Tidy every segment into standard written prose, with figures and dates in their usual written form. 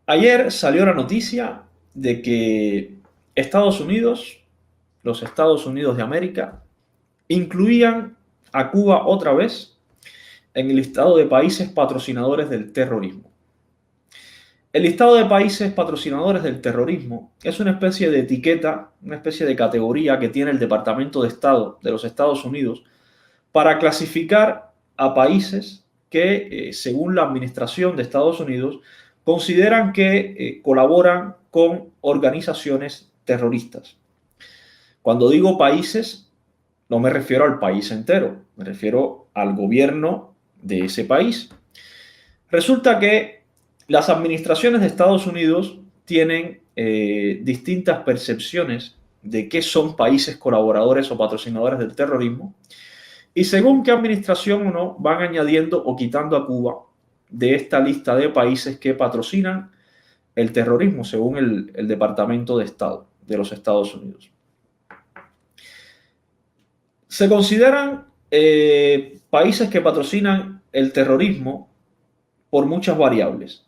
Ayer salió la noticia de que Estados Unidos, los Estados Unidos de América, incluían a Cuba otra vez en el listado de países patrocinadores del terrorismo. El listado de países patrocinadores del terrorismo es una especie de etiqueta, una especie de categoría que tiene el Departamento de Estado de los Estados Unidos para clasificar a países que, según la administración de Estados Unidos, consideran que colaboran con organizaciones terroristas. Cuando digo países, no me refiero al país entero, me refiero al gobierno de ese país. Resulta que las administraciones de Estados Unidos tienen distintas percepciones de qué son países colaboradores o patrocinadores del terrorismo, y según qué administración o no, van añadiendo o quitando a Cuba de esta lista de países que patrocinan el terrorismo, según el Departamento de Estado de los Estados Unidos. Se consideran países que patrocinan el terrorismo por muchas variables.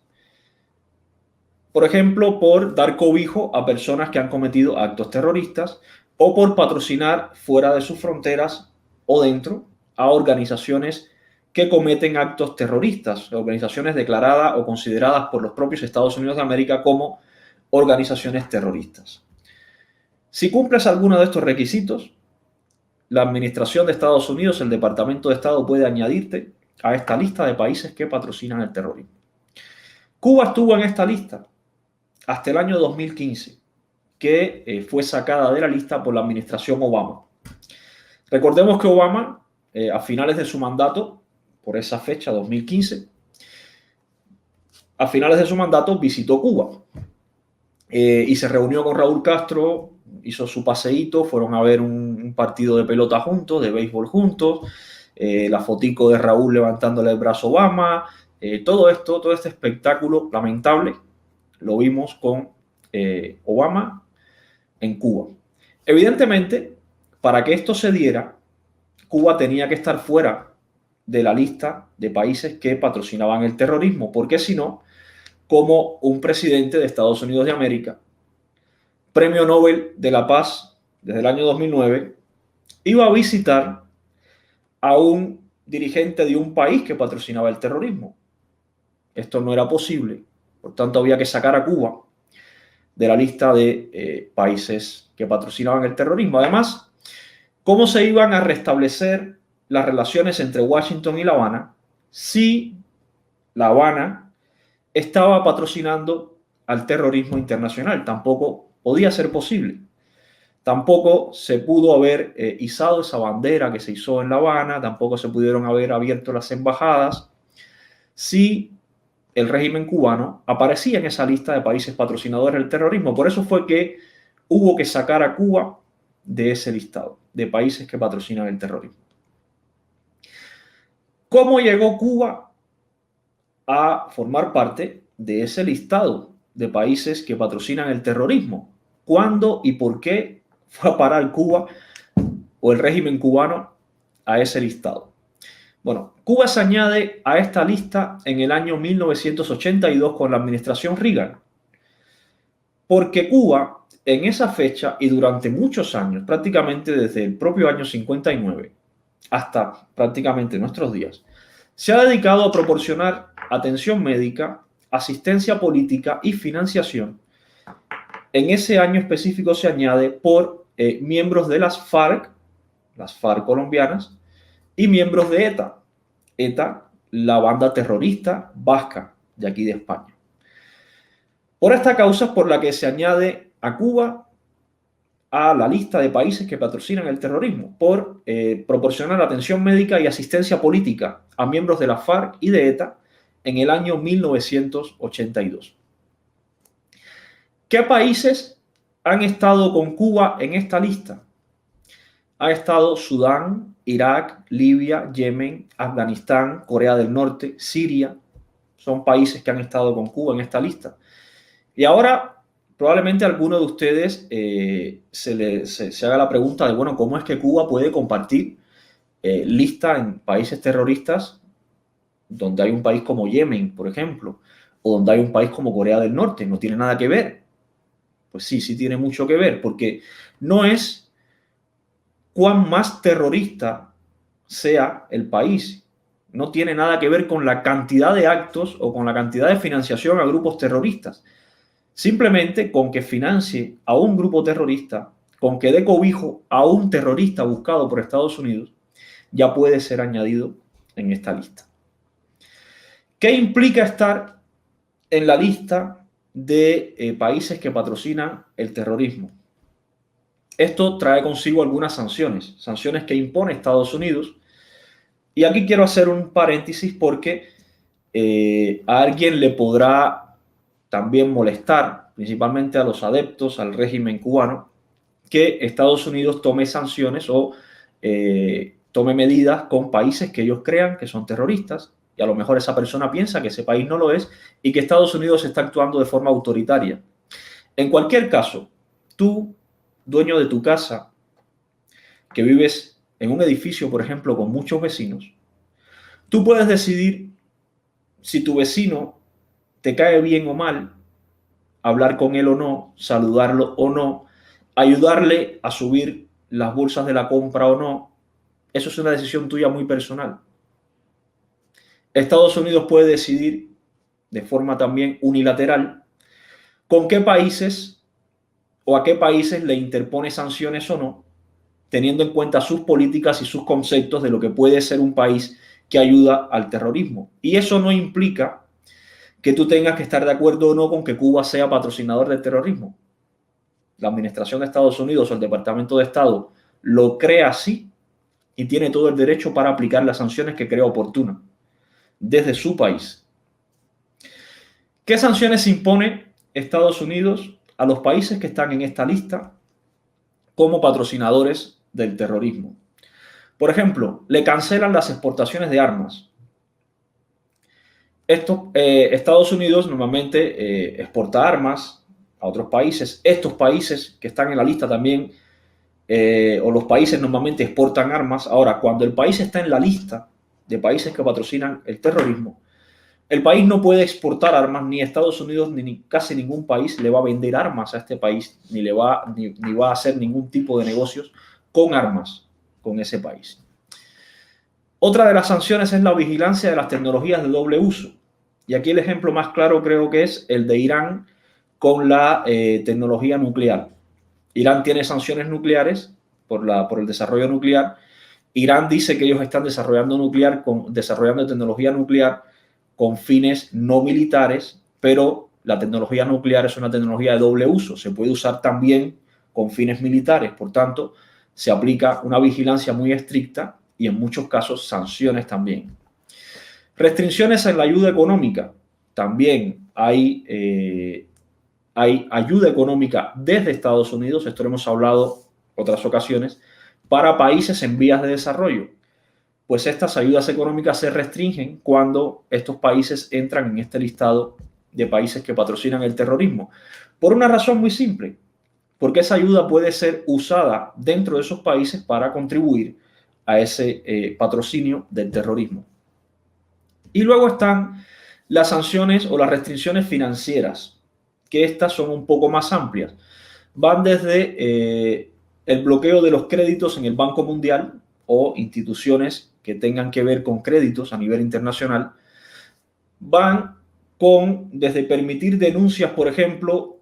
Por ejemplo, por dar cobijo a personas que han cometido actos terroristas o por patrocinar fuera de sus fronteras o dentro a organizaciones que cometen actos terroristas, organizaciones declaradas o consideradas por los propios Estados Unidos de América como organizaciones terroristas. Si cumples alguno de estos requisitos, la administración de Estados Unidos, el Departamento de Estado, puede añadirte a esta lista de países que patrocinan el terrorismo. Cuba estuvo en esta lista hasta el año 2015, que fue sacada de la lista por la administración Obama. Recordemos que Obama, a finales de su mandato, por esa fecha, 2015, a finales de su mandato visitó Cuba y se reunió con Raúl Castro, hizo su paseíto, fueron a ver un partido de pelota juntos, de béisbol juntos, la fotico de Raúl levantándole el brazo a Obama, todo este espectáculo lamentable lo vimos con Obama en Cuba. Evidentemente, para que esto se diera, Cuba tenía que estar fuera de la lista de países que patrocinaban el terrorismo, porque si no, como un presidente de Estados Unidos de América, premio Nobel de la Paz desde el año 2009, iba a visitar a un dirigente de un país que patrocinaba el terrorismo. Esto no era posible, por tanto había que sacar a Cuba de la lista de países que patrocinaban el terrorismo. Además, ¿cómo se iban a restablecer las relaciones entre Washington y La Habana si La Habana estaba patrocinando al terrorismo internacional? Tampoco podía ser posible. Tampoco se pudo haber izado esa bandera que se izó en La Habana, tampoco se pudieron haber abierto las embajadas si el régimen cubano aparecía en esa lista de países patrocinadores del terrorismo. Por eso fue que hubo que sacar a Cuba de ese listado de países que patrocinan el terrorismo. ¿Cómo llegó Cuba a formar parte de ese listado de países que patrocinan el terrorismo? ¿Cuándo y por qué fue a parar Cuba o el régimen cubano a ese listado? Bueno, Cuba se añade a esta lista en el año 1982 con la administración Reagan, porque Cuba en esa fecha y durante muchos años, prácticamente desde el propio año 59 hasta prácticamente nuestros días, se ha dedicado a proporcionar atención médica, asistencia política y financiación. En ese año específico se añade por miembros de las FARC colombianas, y miembros de ETA. ETA, la banda terrorista vasca de aquí de España. Por esta causa es por la que se añade a Cuba a la lista de países que patrocinan el terrorismo, por proporcionar atención médica y asistencia política a miembros de la FARC y de ETA en el año 1982. ¿Qué países han estado con Cuba en esta lista? Ha estado Sudán, Irak, Libia, Yemen, Afganistán, Corea del Norte, Siria. Son países que han estado con Cuba en esta lista. Y ahora probablemente a alguno de ustedes se haga la pregunta de, bueno, ¿cómo es que Cuba puede compartir lista en países terroristas donde hay un país como Yemen, por ejemplo, o donde hay un país como Corea del Norte. No tiene nada que ver. Pues sí, sí tiene mucho que ver, porque no es cuán más terrorista sea el país. No tiene nada que ver con la cantidad de actos o con la cantidad de financiación a grupos terroristas. Simplemente con que financie a un grupo terrorista, con que dé cobijo a un terrorista buscado por Estados Unidos, ya puede ser añadido en esta lista. ¿Qué implica estar en la lista de países que patrocinan el terrorismo? Esto trae consigo algunas sanciones que impone Estados Unidos. Y aquí quiero hacer un paréntesis porque a alguien le podrá también molestar, principalmente a los adeptos al régimen cubano, que Estados Unidos tome sanciones o tome medidas con países que ellos crean que son terroristas, y a lo mejor esa persona piensa que ese país no lo es y que Estados Unidos está actuando de forma autoritaria. En cualquier caso, tú, dueño de tu casa, que vives en un edificio, por ejemplo, con muchos vecinos, tú puedes decidir si tu vecino te cae bien o mal, hablar con él o no, saludarlo o no, ayudarle a subir las bolsas de la compra o no. Eso es una decisión tuya muy personal. Estados Unidos puede decidir de forma también unilateral con qué países o a qué países le interpone sanciones o no, teniendo en cuenta sus políticas y sus conceptos de lo que puede ser un país que ayuda al terrorismo. Y eso no implica que tú tengas que estar de acuerdo o no con que Cuba sea patrocinador del terrorismo. La administración de Estados Unidos o el Departamento de Estado lo crea así y tiene todo el derecho para aplicar las sanciones que crea oportunas desde su país. ¿Qué sanciones impone Estados Unidos a los países que están en esta lista como patrocinadores del terrorismo? Por ejemplo, le cancelan las exportaciones de armas. Estados Unidos normalmente exporta armas a otros países. Estos países que están en la lista también, o los países normalmente exportan armas. Ahora, cuando el país está en la lista de países que patrocinan el terrorismo, el país no puede exportar armas, ni Estados Unidos ni casi ningún país le va a vender armas a este país, ni va a hacer ningún tipo de negocios con armas con ese país. Otra de las sanciones es la vigilancia de las tecnologías de doble uso. Y aquí el ejemplo más claro creo que es el de Irán con la tecnología nuclear. Irán tiene sanciones nucleares por el desarrollo nuclear. Irán dice que ellos están desarrollando tecnología nuclear con fines no militares, pero la tecnología nuclear es una tecnología de doble uso. Se puede usar también con fines militares. Por tanto, se aplica una vigilancia muy estricta y en muchos casos sanciones también. Restricciones en la ayuda económica. También hay ayuda económica desde Estados Unidos, esto lo hemos hablado en otras ocasiones, para países en vías de desarrollo. Pues estas ayudas económicas se restringen cuando estos países entran en este listado de países que patrocinan el terrorismo. Por una razón muy simple, porque esa ayuda puede ser usada dentro de esos países para contribuir a ese patrocinio del terrorismo. Y luego están las sanciones o las restricciones financieras, que estas son un poco más amplias. Van desde el bloqueo de los créditos en el Banco Mundial o instituciones que tengan que ver con créditos a nivel internacional. Van desde permitir denuncias, por ejemplo,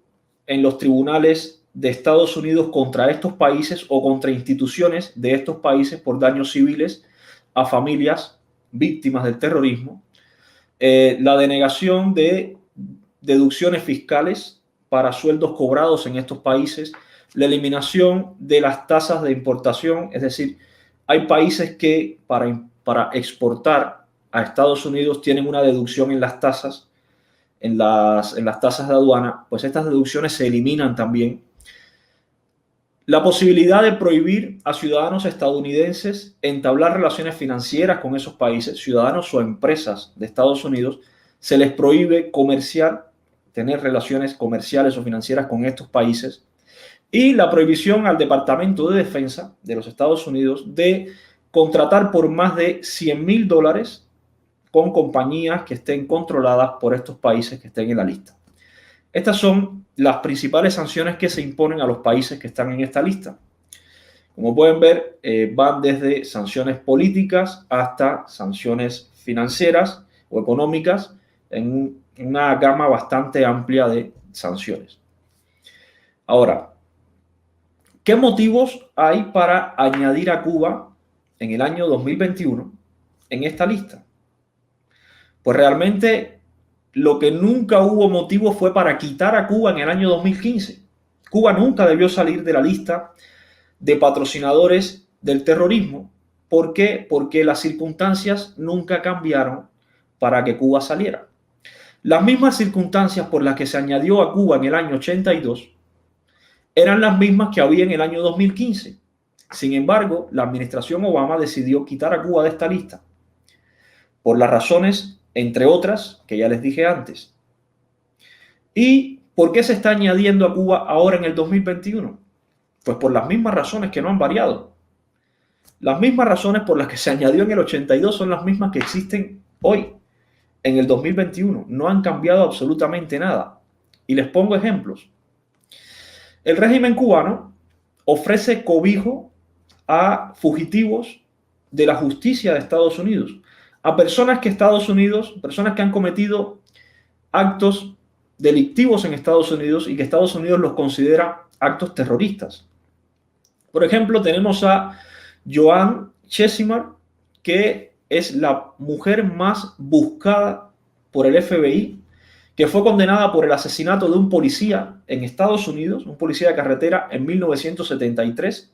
en los tribunales de Estados Unidos contra estos países o contra instituciones de estos países por daños civiles a familias víctimas del terrorismo. La denegación de deducciones fiscales para sueldos cobrados en estos países, la eliminación de las tasas de importación, es decir, hay países que para exportar a Estados Unidos tienen una deducción en las tasas, en las tasas de aduana, pues estas deducciones se eliminan también. La posibilidad de prohibir a ciudadanos estadounidenses entablar relaciones financieras con esos países, ciudadanos o empresas de Estados Unidos, se les prohíbe tener relaciones comerciales o financieras con estos países. Y la prohibición al Departamento de Defensa de los Estados Unidos de contratar por más de $100,000 con compañías que estén controladas por estos países que estén en la lista. Estas son las principales sanciones que se imponen a los países que están en esta lista. Como pueden ver, van desde sanciones políticas hasta sanciones financieras o económicas en una gama bastante amplia de sanciones. Ahora, ¿qué motivos hay para añadir a Cuba en el año 2021 en esta lista? Pues realmente lo que nunca hubo motivo fue para quitar a Cuba en el año 2015. Cuba nunca debió salir de la lista de patrocinadores del terrorismo. ¿Por qué? Porque las circunstancias nunca cambiaron para que Cuba saliera. Las mismas circunstancias por las que se añadió a Cuba en el año 82 eran las mismas que había en el año 2015. Sin embargo, la administración Obama decidió quitar a Cuba de esta lista por las razones, entre otras, que ya les dije antes. ¿Y por qué se está añadiendo a Cuba ahora en el 2021? Pues por las mismas razones que no han variado. Las mismas razones por las que se añadió en el 82 son las mismas que existen hoy, en el 2021. No han cambiado absolutamente nada. Y les pongo ejemplos. El régimen cubano ofrece cobijo a fugitivos de la justicia de Estados Unidos, a personas que personas que han cometido actos delictivos en Estados Unidos y que Estados Unidos los considera actos terroristas. Por ejemplo, tenemos a Joan Chesimard, que es la mujer más buscada por el FBI, que fue condenada por el asesinato de un policía en Estados Unidos, un policía de carretera, en 1973.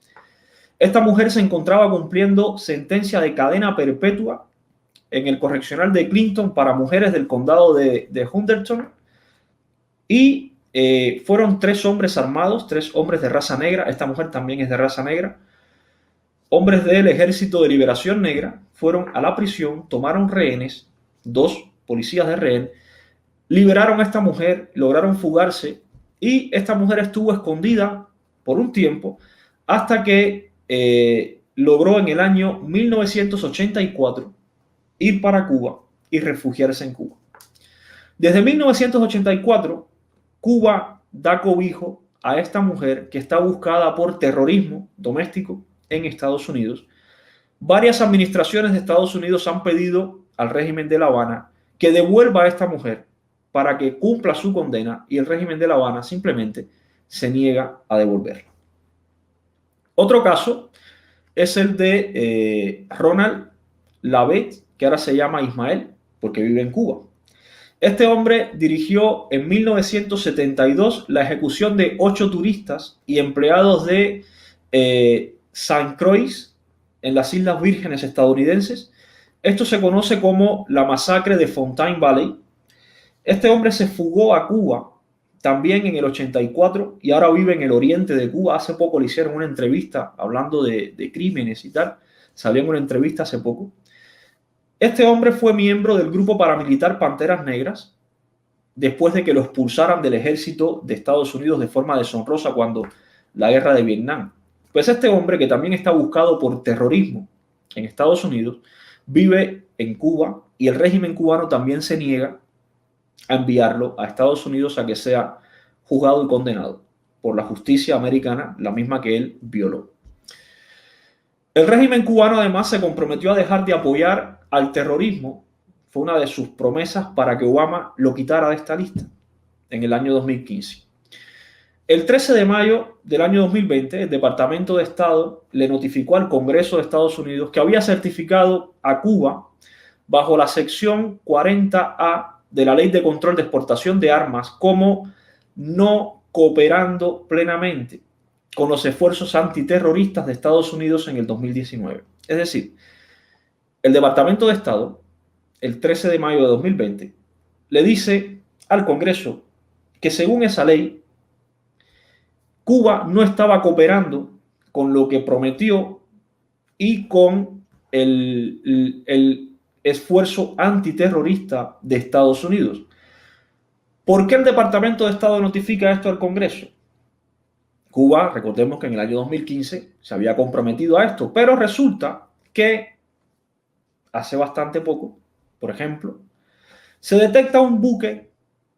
Esta mujer se encontraba cumpliendo sentencia de cadena perpetua en el correccional de Clinton para mujeres del condado de Hunterdon, y fueron 3 hombres armados, 3 hombres de raza negra, esta mujer también es de raza negra, hombres del Ejército de Liberación Negra, fueron a la prisión, tomaron rehenes, 2 policías de rehén, liberaron a esta mujer, lograron fugarse, y esta mujer estuvo escondida por un tiempo hasta que logró en el año 1984 ir para Cuba y refugiarse en Cuba. Desde 1984, Cuba da cobijo a esta mujer que está buscada por terrorismo doméstico en Estados Unidos. Varias administraciones de Estados Unidos han pedido al régimen de La Habana que devuelva a esta mujer para que cumpla su condena, y el régimen de La Habana simplemente se niega a devolverla. Otro caso es el de Ronald Lavette, que ahora se llama Ismael porque vive en Cuba. Este hombre dirigió en 1972 la ejecución de 8 turistas y empleados de St. Croix en las Islas Vírgenes estadounidenses. Esto se conoce como la masacre de Fountain Valley. Este hombre se fugó a Cuba también en el 84 y ahora vive en el oriente de Cuba. Hace poco le hicieron una entrevista hablando de crímenes y tal. Salió en una entrevista hace poco. Este hombre fue miembro del grupo paramilitar Panteras Negras después de que lo expulsaran del ejército de Estados Unidos de forma deshonrosa cuando la guerra de Vietnam. Pues este hombre, que también está buscado por terrorismo en Estados Unidos, vive en Cuba, y el régimen cubano también se niega a enviarlo a Estados Unidos a que sea juzgado y condenado por la justicia americana, la misma que él violó. El régimen cubano además se comprometió a dejar de apoyar al terrorismo. Fue una de sus promesas para que Obama lo quitara de esta lista en el año 2015. El 13 de mayo del año 2020, el Departamento de Estado le notificó al Congreso de Estados Unidos que había certificado a Cuba bajo la sección 40A de la Ley de Control de Exportación de Armas como no cooperando plenamente con los esfuerzos antiterroristas de Estados Unidos en el 2019. Es decir, el Departamento de Estado, el 13 de mayo de 2020, le dice al Congreso que según esa ley, Cuba no estaba cooperando con lo que prometió y con el esfuerzo antiterrorista de Estados Unidos. ¿Por qué el Departamento de Estado notifica esto al Congreso? Cuba, recordemos que en el año 2015 se había comprometido a esto, pero resulta que hace bastante poco por ejemplo, se detecta un buque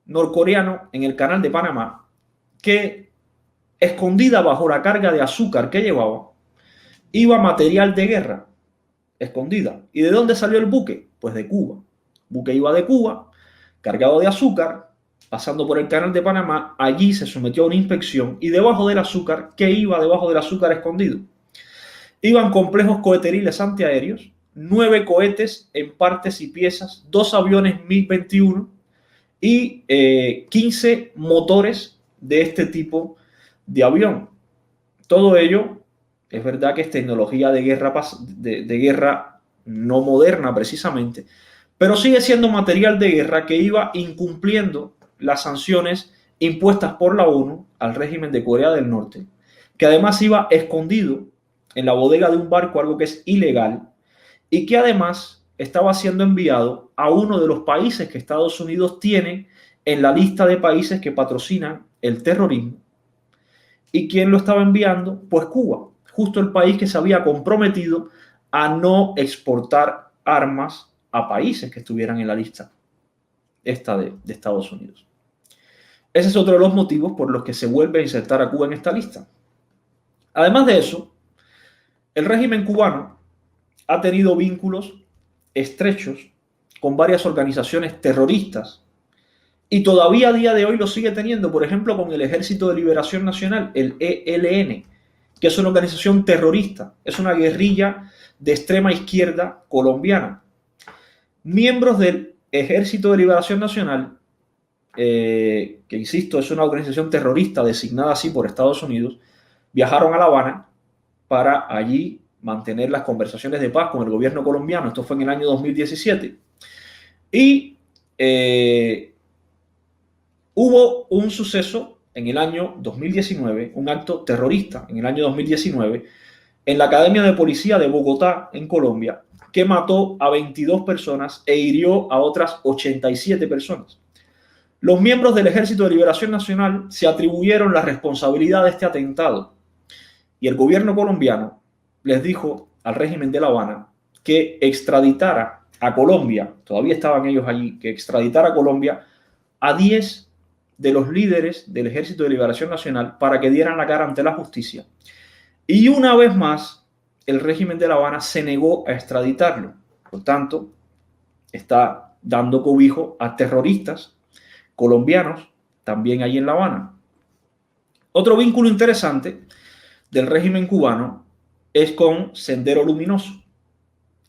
norcoreano en el canal de Panamá que, escondida bajo la carga de azúcar que llevaba, iba material de guerra, escondida. ¿Y de dónde salió el buque? Pues de Cuba. El buque iba de Cuba, cargado de azúcar, pasando por el canal de Panamá. Allí se sometió a una inspección y debajo del azúcar, ¿qué iba debajo del azúcar escondido? Iban complejos coheteriles antiaéreos, 9 cohetes en partes y piezas, 2 aviones MiG-21 y 15 motores de este tipo de avión. Todo ello es verdad que es tecnología de guerra, de guerra no moderna precisamente, pero sigue siendo material de guerra que iba incumpliendo las sanciones impuestas por la ONU al régimen de Corea del Norte, que además iba escondido en la bodega de un barco, algo que es ilegal, y que además estaba siendo enviado a uno de los países que Estados Unidos tiene en la lista de países que patrocinan el terrorismo. ¿Y quién lo estaba enviando? Pues Cuba, justo el país que se había comprometido a no exportar armas a países que estuvieran en la lista esta de Estados Unidos. Ese es otro de los motivos por los que se vuelve a insertar a Cuba en esta lista. Además de eso, el régimen cubano ha tenido vínculos estrechos con varias organizaciones terroristas y todavía a día de hoy lo sigue teniendo, por ejemplo, con el Ejército de Liberación Nacional, el ELN, que es una organización terrorista, es una guerrilla de extrema izquierda colombiana. Miembros del Ejército de Liberación Nacional, que insisto, es una organización terrorista designada así por Estados Unidos, viajaron a La Habana para allí mantener las conversaciones de paz con el gobierno colombiano. Esto fue en el año 2017. Y hubo un suceso en el año 2019, un acto terrorista en el año 2019, en la Academia de Policía de Bogotá, en Colombia, que mató a 22 personas e hirió a otras 87 personas. Los miembros del Ejército de Liberación Nacional se atribuyeron la responsabilidad de este atentado y el gobierno colombiano les dijo al régimen de La Habana que extraditara a Colombia, todavía estaban ellos allí, que extraditara a Colombia a 10 de los líderes del Ejército de Liberación Nacional para que dieran la cara ante la justicia. Y una vez más, el régimen de La Habana se negó a extraditarlo. Por tanto, está dando cobijo a terroristas colombianos también ahí en La Habana. Otro vínculo interesante del régimen cubano es con Sendero Luminoso.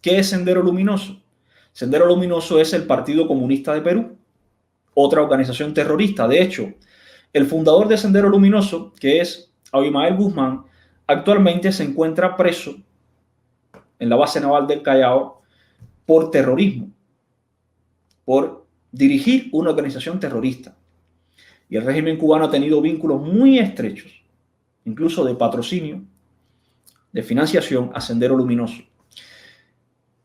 ¿Qué es Sendero Luminoso? Sendero Luminoso es el Partido Comunista de Perú, otra organización terrorista. De hecho, el fundador de Sendero Luminoso, que es Abimael Guzmán, actualmente se encuentra preso en la base naval del Callao por terrorismo, por dirigir una organización terrorista. Y el régimen cubano ha tenido vínculos muy estrechos, incluso de patrocinio, de financiación a Sendero Luminoso.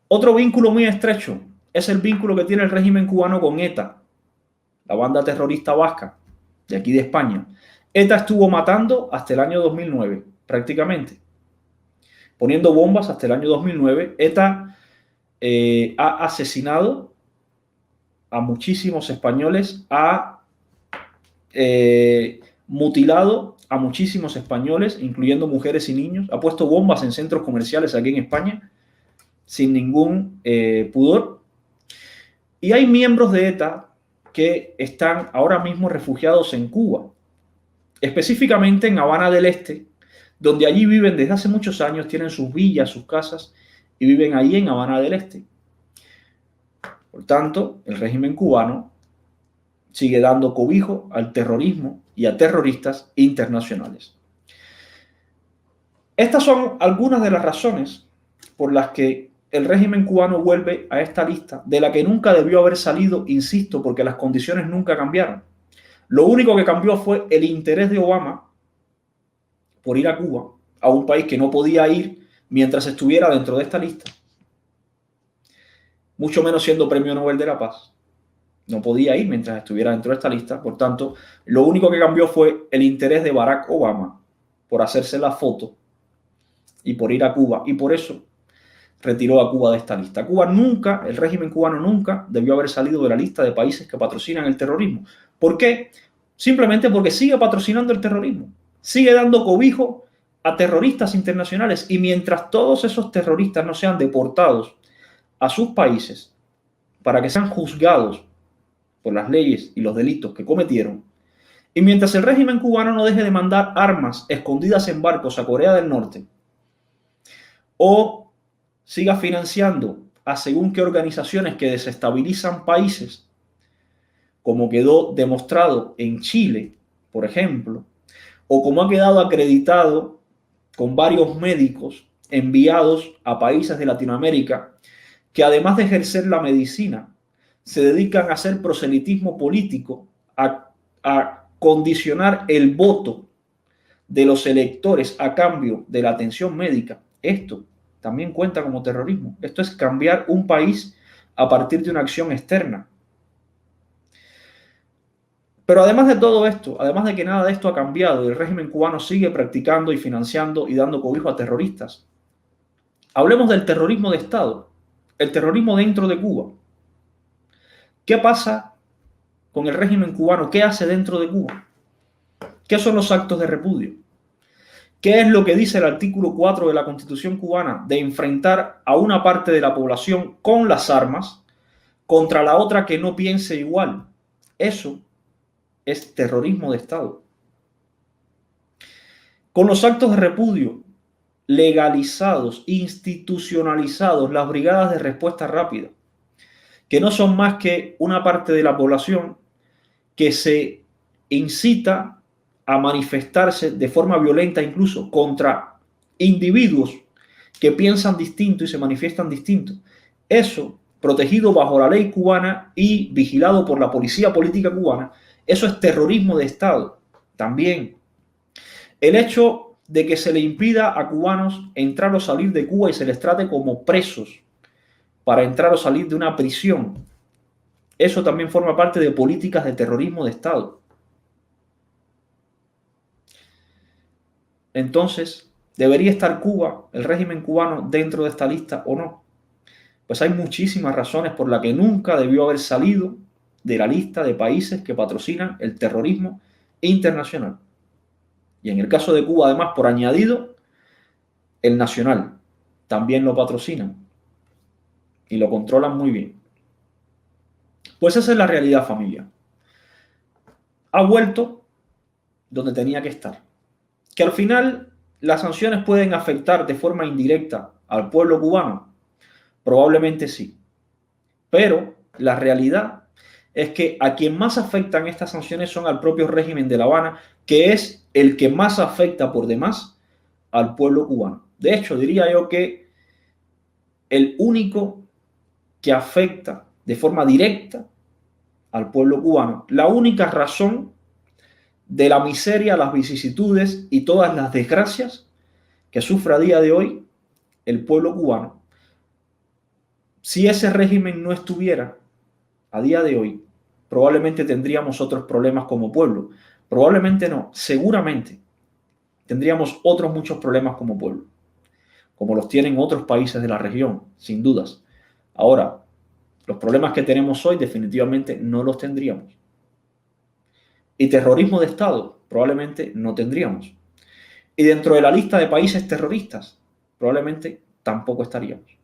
Otro vínculo muy estrecho es el vínculo que tiene el régimen cubano con ETA, la banda terrorista vasca de aquí de España. ETA estuvo matando hasta el año 2009, prácticamente, poniendo bombas hasta el año 2009. ETA ha asesinado a muchísimos españoles, ha mutilado a muchísimos españoles, incluyendo mujeres y niños, ha puesto bombas en centros comerciales aquí en España sin ningún pudor. Y hay miembros de ETA que están ahora mismo refugiados en Cuba, específicamente en Habana del Este, donde allí viven desde hace muchos años, tienen sus villas, sus casas, y viven ahí en Habana del Este. Por tanto, el régimen cubano sigue dando cobijo al terrorismo y a terroristas internacionales. Estas son algunas de las razones por las que el régimen cubano vuelve a esta lista, de la que nunca debió haber salido, insisto, porque las condiciones nunca cambiaron. Lo único que cambió fue el interés de Obama por ir a Cuba, a un país que no podía ir mientras estuviera dentro de esta lista, mucho menos siendo Premio Nobel de la Paz. No podía ir mientras estuviera dentro de esta lista. Por tanto, lo único que cambió fue el interés de Barack Obama por hacerse la foto y por ir a Cuba. Y por eso retiró a Cuba de esta lista. Cuba nunca, el régimen cubano nunca debió haber salido de la lista de países que patrocinan el terrorismo. ¿Por qué? Simplemente porque sigue patrocinando el terrorismo, sigue dando cobijo a terroristas internacionales, y mientras todos esos terroristas no sean deportados a sus países para que sean juzgados por las leyes y los delitos que cometieron, y mientras el régimen cubano no deje de mandar armas escondidas en barcos a Corea del Norte, o siga financiando a según qué organizaciones que desestabilizan países, como quedó demostrado en Chile, por ejemplo, o como ha quedado acreditado con varios médicos enviados a países de Latinoamérica que, además de ejercer la medicina, se dedican a hacer proselitismo político, a condicionar el voto de los electores a cambio de la atención médica. Esto también cuenta como terrorismo. Esto es cambiar un país a partir de una acción externa. Pero además de todo esto, además de que nada de esto ha cambiado, el régimen cubano sigue practicando y financiando y dando cobijo a terroristas. Hablemos del terrorismo de Estado, el terrorismo dentro de Cuba. ¿Qué pasa con el régimen cubano? ¿Qué hace dentro de Cuba? ¿Qué son los actos de repudio? ¿Qué es lo que dice el artículo 4 de la Constitución cubana de enfrentar a una parte de la población con las armas contra la otra que no piense igual? Eso es terrorismo de Estado. Con los actos de repudio legalizados, institucionalizados, las brigadas de respuesta rápida, que no son más que una parte de la población que se incita a manifestarse de forma violenta incluso contra individuos que piensan distinto y se manifiestan distinto. Eso, protegido bajo la ley cubana y vigilado por la policía política cubana, eso es terrorismo de Estado. También el hecho de que se le impida a cubanos entrar o salir de Cuba y se les trate como presos para entrar o salir de una prisión, eso también forma parte de políticas de terrorismo de Estado. Entonces, ¿debería estar Cuba, el régimen cubano, dentro de esta lista o no? Pues hay muchísimas razones por las que nunca debió haber salido de la lista de países que patrocinan el terrorismo internacional. Y en el caso de Cuba, además, por añadido, el nacional también lo patrocinan y lo controlan muy bien. Pues esa es la realidad, familia. Ha vuelto donde tenía que estar. Que al final las sanciones pueden afectar de forma indirecta al pueblo cubano, probablemente sí. Pero la realidad es que a quien más afectan estas sanciones son al propio régimen de La Habana, que es el que más afecta por demás al pueblo cubano. De hecho, diría yo que el único que afecta de forma directa al pueblo cubano, la única razón de la miseria, las vicisitudes y todas las desgracias que sufre a día de hoy el pueblo cubano. Si ese régimen no estuviera a día de hoy, probablemente tendríamos otros problemas como pueblo. Probablemente no, seguramente tendríamos otros muchos problemas como pueblo, como los tienen otros países de la región, sin dudas. Ahora, los problemas que tenemos hoy definitivamente no los tendríamos. Y terrorismo de Estado probablemente no tendríamos. Y dentro de la lista de países terroristas probablemente tampoco estaríamos.